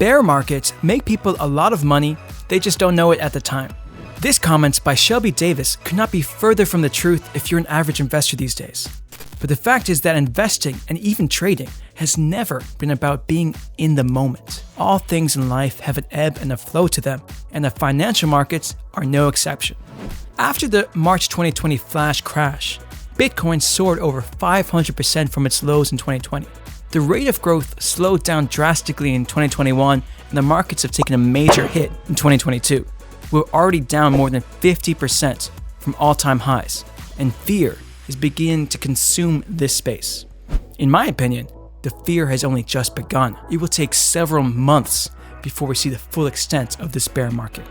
Bear markets make people a lot of money, they just don't know it at the time. This comment by Shelby Davis could not be further from the truth if you're an average investor these days. But the fact is that investing and even trading has never been about being in the moment. All things in life have an ebb and a flow to them, and the financial markets are no exception. After the March 2020 flash crash, Bitcoin soared over 500% from its lows in 2020. The rate of growth slowed down drastically in 2021, and the markets have taken a major hit in 2022. We're already down more than 50% from all-time highs, and fear is beginning to consume this space. In my opinion, the fear has only just begun. It will take several months before we see the full extent of this bear market.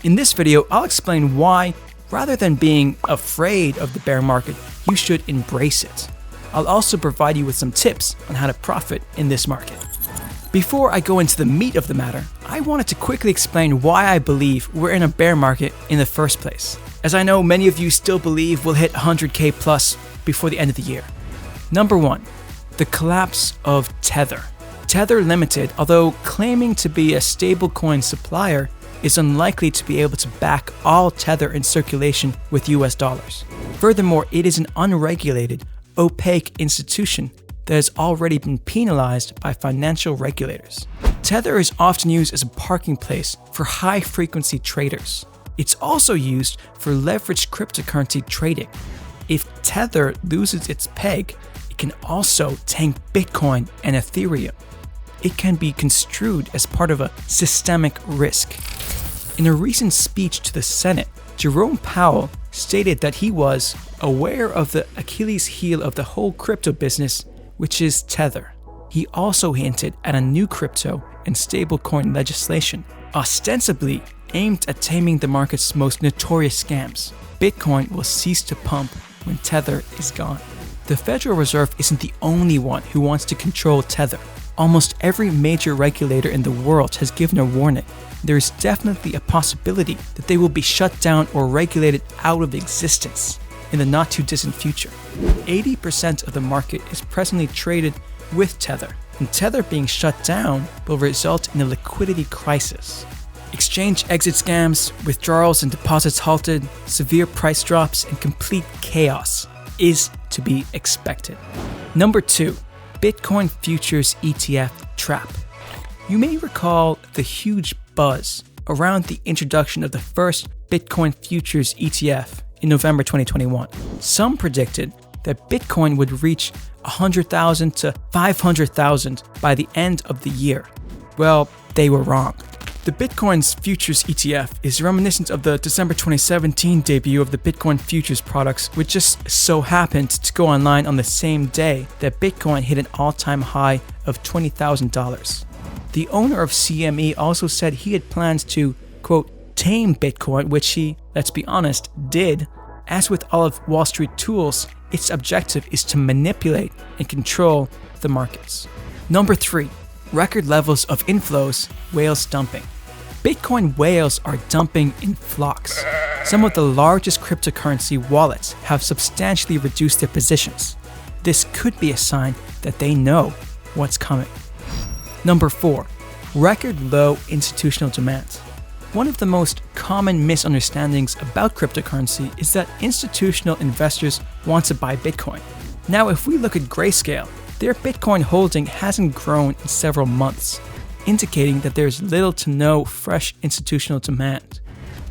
In this video, I'll explain why, rather than being afraid of the bear market, you should embrace it. I'll also provide you with some tips on how to profit in this market. Before I go into the meat of the matter, I wanted to quickly explain why I believe we're in a bear market in the first place, as I know many of you still believe we'll hit 100K plus before the end of the year. Number 1, the collapse of Tether. Tether Limited, although claiming to be a stablecoin supplier, is unlikely to be able to back all Tether in circulation with US dollars. Furthermore, it is an unregulated, opaque institution that has already been penalized by financial regulators. Tether is often used as a parking place for high-frequency traders. It's also used for leveraged cryptocurrency trading. If Tether loses its peg, it can also tank Bitcoin and Ethereum. It can be construed as part of a systemic risk. In a recent speech to the Senate, Jerome Powell stated that he was aware of the Achilles heel of the whole crypto business, which is Tether. He also hinted at a new crypto and stablecoin legislation, ostensibly aimed at taming the market's most notorious scams. Bitcoin will cease to pump when Tether is gone. The Federal Reserve isn't the only one who wants to control Tether. Almost every major regulator in the world has given a warning. There is definitely a possibility that they will be shut down or regulated out of existence in the not too distant future. 80% of the market is presently traded with Tether, and Tether being shut down will result in a liquidity crisis. Exchange exit scams, withdrawals and deposits halted, severe price drops, and complete chaos is to be expected. Number 2, Bitcoin futures ETF trap. You may recall the huge buzz around the introduction of the first Bitcoin futures ETF in November 2021. Some predicted that Bitcoin would reach 100,000 to 500,000 by the end of the year. Well, they were wrong. The Bitcoin's futures ETF is reminiscent of the December 2017 debut of the Bitcoin futures products, which just so happened to go online on the same day that Bitcoin hit an all-time high of $20,000. The owner of CME also said he had plans to, quote, tame Bitcoin, which he, let's be honest, did. As with all of Wall Street tools, its objective is to manipulate and control the markets. Number 3, record levels of inflows, whales dumping. Bitcoin whales are dumping in flocks. Some of the largest cryptocurrency wallets have substantially reduced their positions. This could be a sign that they know what's coming. Number 4, record low institutional demand. One of the most common misunderstandings about cryptocurrency is that institutional investors want to buy Bitcoin. Now, if we look at Grayscale, their Bitcoin holding hasn't grown in several months, indicating that there's little to no fresh institutional demand.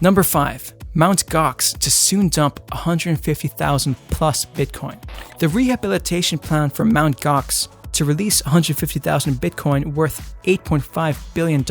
Number 5, Mt. Gox to soon dump 150,000 plus Bitcoin. The rehabilitation plan for Mt. Gox to release 150,000 Bitcoin worth $8.5 billion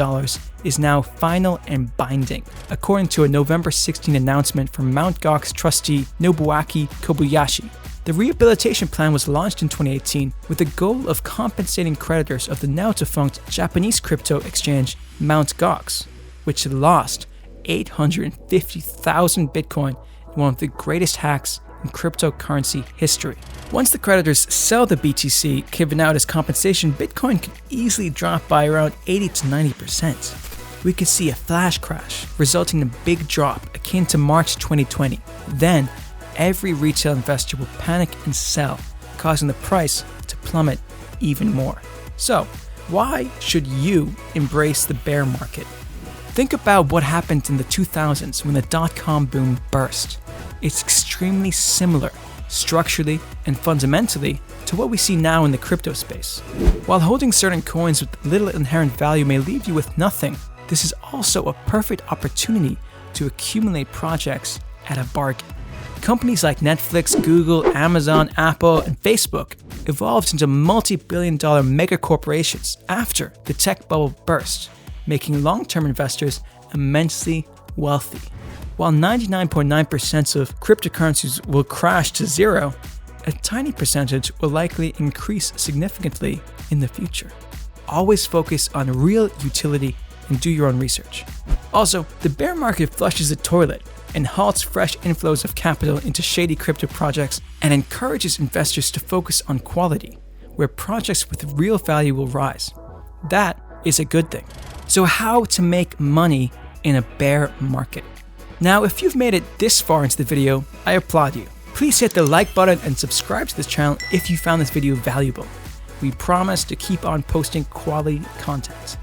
is now final and binding, according to a November 16 announcement from Mt. Gox trustee Nobuaki Kobayashi. The rehabilitation plan was launched in 2018 with the goal of compensating creditors of the now-defunct Japanese crypto exchange Mt. Gox, which had lost 850,000 Bitcoin in one of the greatest hacks in cryptocurrency history. Once the creditors sell the BTC given out as compensation, Bitcoin could easily drop by around 80 to 90%. We could see a flash crash, resulting in a big drop akin to March 2020. Then, every retail investor will panic and sell, causing the price to plummet even more. So, Why should you embrace the bear market? Think about what happened in the 2000s when the dot-com boom burst. It's extremely similar, structurally and fundamentally, to what we see now in the crypto space. While holding certain coins with little inherent value may leave you with nothing, this is also a perfect opportunity to accumulate projects at a bargain. Companies like Netflix, Google, Amazon, Apple, and Facebook evolved into multi-billion-dollar mega corporations after the tech bubble burst, making long-term investors immensely wealthy. While 99.9% of cryptocurrencies will crash to zero, a tiny percentage will likely increase significantly in the future. Always focus on real utility and do your own research. Also, the bear market flushes the toilet and halts fresh inflows of capital into shady crypto projects and encourages investors to focus on quality, where projects with real value will rise. That is a good thing. So how to make money in a bear market? Now, if you've made it this far into the video, I applaud you. Please hit the like button and subscribe to this channel if you found this video valuable. We promise to keep on posting quality content.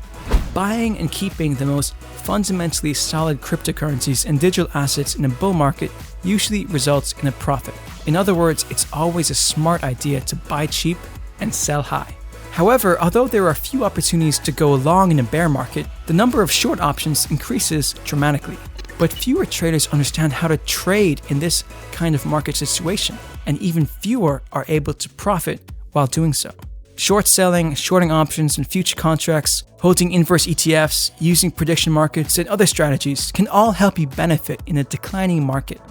Buying and keeping the most fundamentally solid cryptocurrencies and digital assets in a bull market usually results in a profit. In other words, it's always a smart idea to buy cheap and sell high. However, although there are few opportunities to go long in a bear market, the number of short options increases dramatically. But fewer traders understand how to trade in this kind of market situation, and even fewer are able to profit while doing so. Short selling, shorting options and future contracts, holding inverse ETFs, using prediction markets, and other strategies can all help you benefit in a declining market.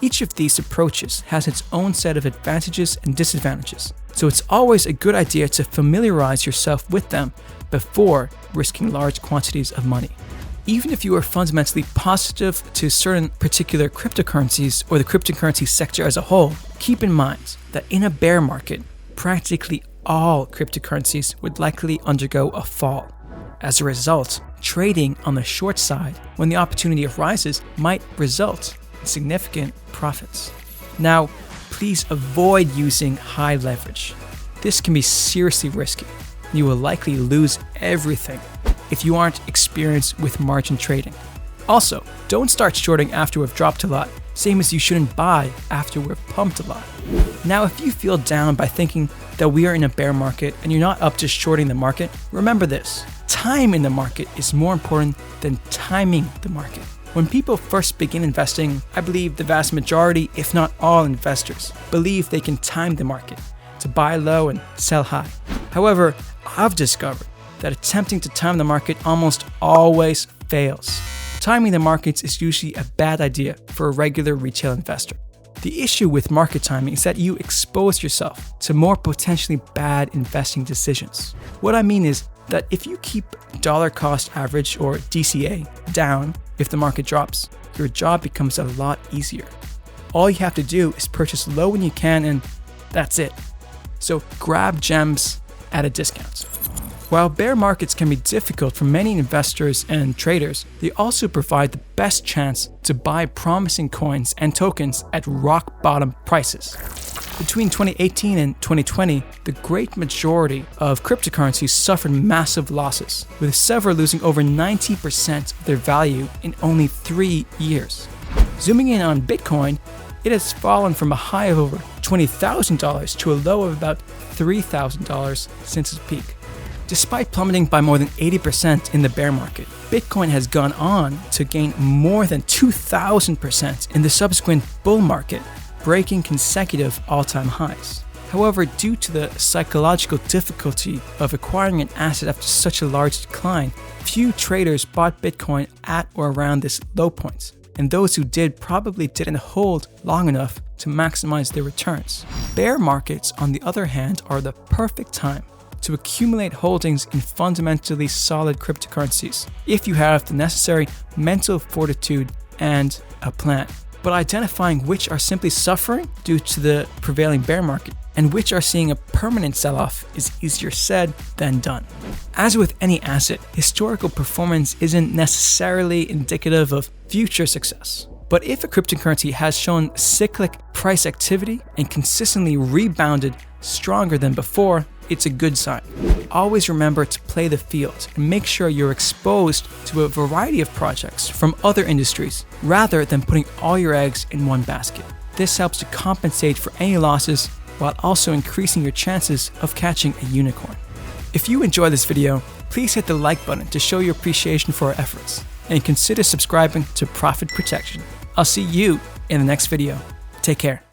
Each of these approaches has its own set of advantages and disadvantages, so it's always a good idea to familiarize yourself with them before risking large quantities of money. Even if you are fundamentally positive to certain particular cryptocurrencies or the cryptocurrency sector as a whole, keep in mind that in a bear market, practically all cryptocurrencies would likely undergo a fall. As a result, trading on the short side when the opportunity arises might result in significant profits. Now, please avoid using high leverage. This can be seriously risky. You will likely lose everything if you aren't experienced with margin trading. Also, don't start shorting after we've dropped a lot, same as you shouldn't buy after we've pumped a lot. Now, if you feel down by thinking that we are in a bear market and you're not up to shorting the market, remember this: time in the market is more important than timing the market. When people first begin investing, I believe the vast majority, if not all investors, believe they can time the market to buy low and sell high. However, I've discovered that attempting to time the market almost always fails. Timing the markets is usually a bad idea for a regular retail investor. The issue with market timing is that you expose yourself to more potentially bad investing decisions. What I mean is that if you keep dollar cost average or DCA down if the market drops, your job becomes a lot easier. All you have to do is purchase low when you can, and that's it. So grab gems at a discount. While bear markets can be difficult for many investors and traders, they also provide the best chance to buy promising coins and tokens at rock bottom prices. Between 2018 and 2020, the great majority of cryptocurrencies suffered massive losses, with several losing over 90% of their value in only 3 years. Zooming in on Bitcoin, it has fallen from a high of over $20,000 to a low of about $3,000 since its peak. Despite plummeting by more than 80% in the bear market, Bitcoin has gone on to gain more than 2,000% in the subsequent bull market, breaking consecutive all-time highs. However, due to the psychological difficulty of acquiring an asset after such a large decline, few traders bought Bitcoin at or around this low point, and those who did probably didn't hold long enough to maximize their returns. Bear markets, on the other hand, are the perfect time to accumulate holdings in fundamentally solid cryptocurrencies if you have the necessary mental fortitude and a plan. But identifying which are simply suffering due to the prevailing bear market and which are seeing a permanent sell-off is easier said than done. As with any asset, historical performance isn't necessarily indicative of future success. But if a cryptocurrency has shown cyclic price activity and consistently rebounded stronger than before, it's a good sign. Always remember to play the field and make sure you're exposed to a variety of projects from other industries rather than putting all your eggs in one basket. This helps to compensate for any losses while also increasing your chances of catching a unicorn. If you enjoyed this video, please hit the like button to show your appreciation for our efforts, and consider subscribing to Profit Protection. I'll see you in the next video. Take care.